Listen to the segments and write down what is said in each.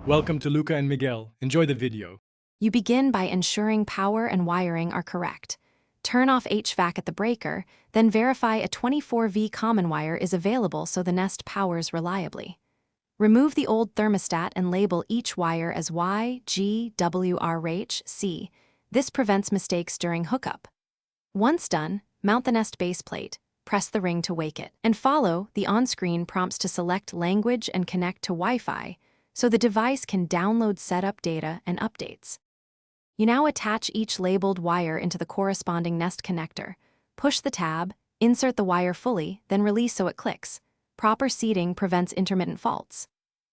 Welcome to Luca and Miguel. Enjoy the video. You begin by ensuring power and wiring are correct. Turn off HVAC at the breaker, then verify a 24V common wire is available so the Nest powers reliably. Remove the old thermostat and label each wire as Y, G, W, R, H, C. This prevents mistakes during hookup. Once done, mount the Nest base plate, press the ring to wake it, and follow the on-screen prompts to select language and connect to Wi-Fi, so the device can download setup data and updates. You now attach each labeled wire into the corresponding Nest connector. Push the tab, insert the wire fully, then release so it clicks. Proper seating prevents intermittent faults.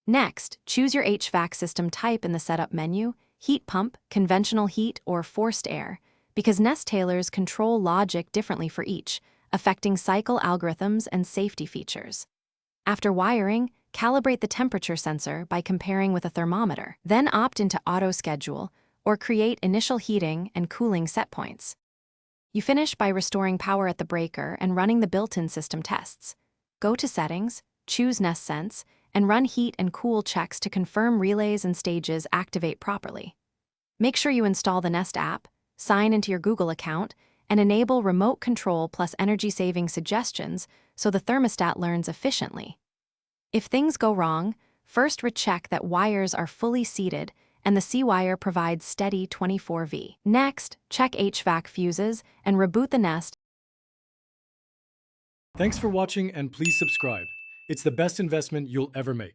Next, choose your HVAC system type in the setup menu: heat pump, conventional heat, or forced air, because Nest tailors control logic differently for each, affecting cycle algorithms and safety features. After wiring, calibrate the temperature sensor by comparing with a thermometer, then opt into auto schedule or create initial heating and cooling set points. You finish by restoring power at the breaker and running the built-in system tests. Go to Settings, choose Nest Sense, and run heat and cool checks to confirm relays and stages activate properly. Make sure you install the Nest app, sign into your Google account, and enable remote control plus energy-saving suggestions so the thermostat learns efficiently. If things go wrong, first recheck that wires are fully seated and the C-wire provides steady 24V. Next, check HVAC fuses and reboot the Nest. Thanks for watching and please subscribe. It's the best investment you'll ever make.